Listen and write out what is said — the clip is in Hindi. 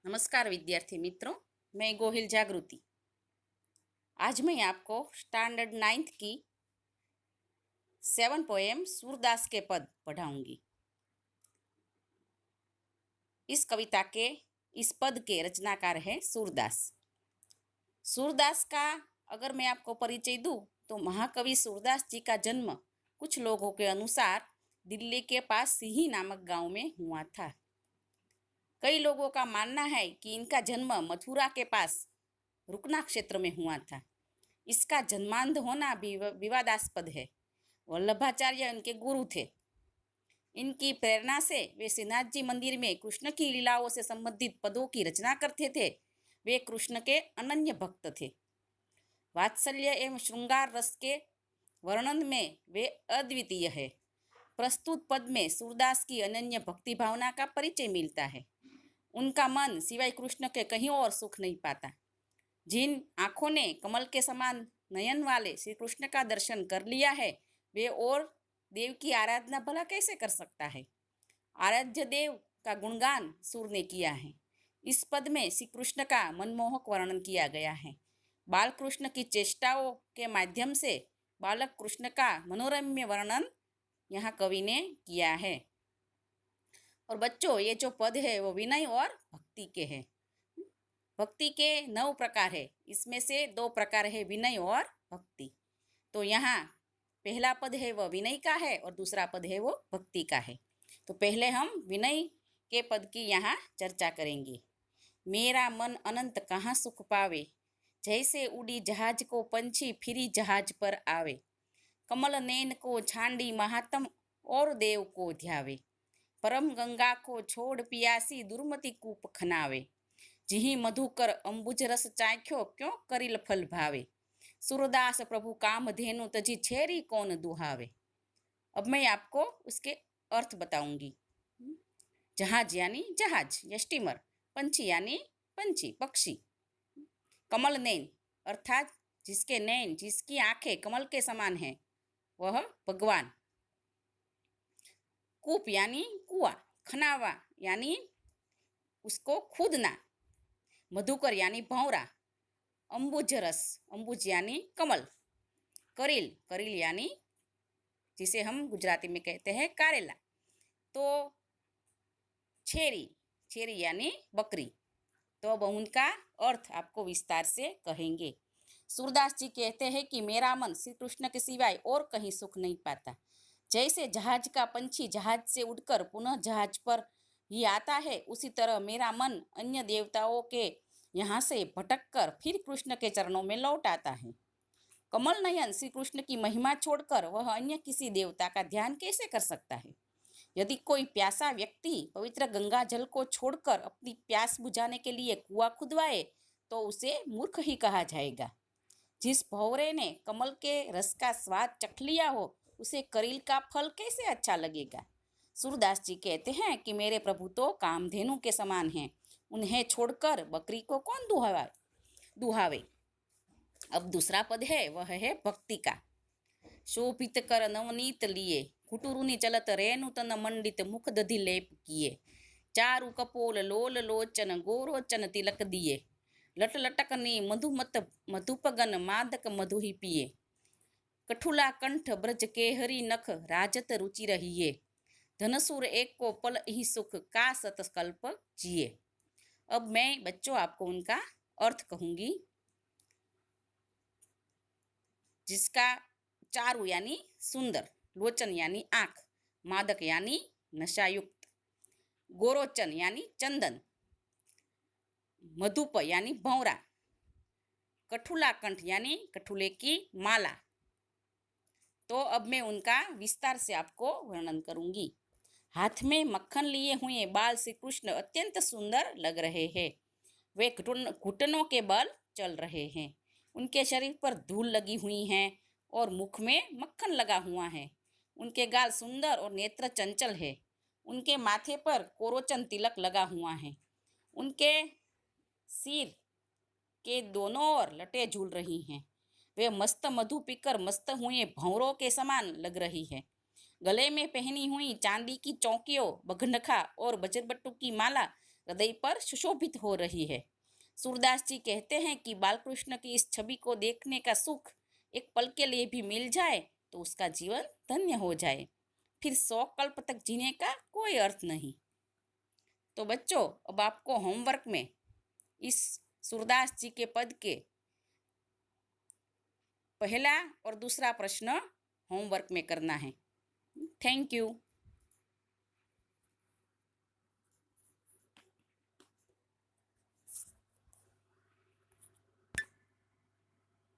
नमस्कार विद्यार्थी मित्रों, मैं गोहिल जागृति। आज मैं आपको स्टैंडर्ड 9th की 7 पोएम सूरदास के पद पढ़ाऊंगी। इस पद के रचनाकार है सूरदास। सूरदास का अगर मैं आपको परिचय दूं तो महाकवि सूरदास जी का जन्म कुछ लोगों के अनुसार दिल्ली के पास सिही नामक गांव में हुआ था। कई लोगों का मानना है कि इनका जन्म मथुरा के पास रुकना क्षेत्र में हुआ था। इसका जन्मांध होना भी विवादास्पद है। वल्लभाचार्य इनके गुरु थे। इनकी प्रेरणा से वे श्रीनाथ जी मंदिर में कृष्ण की लीलाओं से संबंधित पदों की रचना करते थे। वे कृष्ण के अनन्य भक्त थे। वात्सल्य एवं श्रृंगार रस के वर्णन में वे अद्वितीय है। प्रस्तुत पद में सूरदास की अनन्य भक्ति भावना का परिचय मिलता है। उनका मन सिवाय कृष्ण के कहीं और सुख नहीं पाता। जिन आँखों ने कमल के समान नयन वाले श्री कृष्ण का दर्शन कर लिया है, वे और देव की आराधना भला कैसे कर सकता है। आराध्य देव का गुणगान सूर ने किया है। इस पद में श्री कृष्ण का मनमोहक वर्णन किया गया है। बाल कृष्ण की चेष्टाओं के माध्यम से बालक कृष्ण का मनोरम्य वर्णन यहाँ कवि ने किया है। और बच्चों, ये जो पद है वो विनय और भक्ति के हैं। भक्ति के 9 प्रकार है, इसमें से 2 प्रकार है विनय और भक्ति। तो यहाँ पहला पद है वह विनय का है और दूसरा पद है वो भक्ति का है। तो पहले हम विनय के पद की यहाँ चर्चा करेंगे। मेरा मन अनंत कहाँ सुख पावे, जैसे उड़ी जहाज को पंछी फिरी जहाज पर आवे। कमल नैन को छांडी महात्म और देव को ध्यावे। परम गंगा को छोड़ पियासी दुर्मति कूप खनावे। जिही मधुकर अंबुज रस चाख्यो क्यों करिल फल भावे। सूरदास प्रभु काम धेनु तजी छेरी कौन दुहावे। अब मैं आपको उसके अर्थ बताऊंगी। जहाज यानी जहाज या स्टीमर, पंछी यानी पंछी पक्षी। कमल नैन अर्थात जिसके नैन, जिसकी आंखें कमल के समान हैं, वह भगवान। कूप यानी कुआं, खनावा यानी उसको खुदना। मधुकर यानी भौरा। अंबुज रस, अंबुज यानी कमल। करील, करील यानी जिसे हम गुजराती में कहते हैं कारेला। तो छेरी, छेरी यानी बकरी। तो अब उनका अर्थ आपको विस्तार से कहेंगे। सूरदास जी कहते हैं कि मेरा मन श्री कृष्ण के सिवाय और कहीं सुख नहीं पाता। जैसे जहाज का पंछी जहाज से उड़कर पुनः जहाज पर ही आता है, उसी तरह मेरा मन अन्य देवताओं के यहाँ से भटककर फिर कृष्ण के चरणों में लौट आता है। कमल नयन श्री कृष्ण की महिमा छोड़कर वह अन्य किसी देवता का ध्यान कैसे कर सकता है। यदि कोई प्यासा व्यक्ति पवित्र गंगा जल को छोड़कर अपनी प्यास बुझाने के लिए कुआं खुदवाए तो उसे मूर्ख ही कहा जाएगा। जिस भौरे ने कमल के रस का स्वाद चख लिया हो, उसे करील का फल कैसे अच्छा लगेगा। सूरदास जी कहते हैं कि मेरे प्रभु तो कामधेनु के समान हैं, उन्हें छोड़कर बकरी को कौन दुहावे। अब दूसरा पद है वह है भक्ति का। शोभित कर नवनीत लिए, कुटुरुनी चलत रेणु तन मंडित मुख दधि लेप किए। चारु कपोल लोल लोचन गोरोचन तिलक दिए। लट लटकनी मधुमत मधुपगन मादक मधु ही पिए। कठुला कंठ ब्रज के हरि नख राजत रुचि रहिए। धनसुर एक को पल ही सुख का सतकल्प जिए। अब मैं बच्चों आपको उनका अर्थ कहूंगी, जिसका चारु यानी सुंदर, लोचन यानी आंख, मादक यानी नशायुक्त, गोरोचन यानी चंदन, मधुप यानी भौरा, कठुला कंठ यानी कठुले की माला। तो अब मैं उनका विस्तार से आपको वर्णन करूंगी। हाथ में मक्खन लिए हुए बाल श्री कृष्ण अत्यंत सुंदर लग रहे हैं। वे घुटनों के बल चल रहे हैं। उनके शरीर पर धूल लगी हुई है और मुख में मक्खन लगा हुआ है। उनके गाल सुंदर और नेत्र चंचल है। उनके माथे पर कोरोचन तिलक लगा हुआ है। उनके सिर के दोनों ओर लटें झूल रही हैं। वे मस्त मधु पीकर मस्त हुए भंवरों के समान लग रही है। गले में पहनी हुई चांदी की चौकियों, बघनखा और बजरबट्टू की माला हृदय पर सुशोभित हो रही है। सूरदास जी कहते हैं कि बालकृष्ण की इस छवि को देखने का सुख एक पल के लिए भी मिल जाए तो उसका जीवन धन्य हो जाए, फिर 100 कल्प तक जीने का कोई अर्थ नहीं। तो बच्चों, अब आपको होमवर्क में इस सूरदास जी के पद के पहला और दूसरा प्रश्न होमवर्क में करना है। Thank you.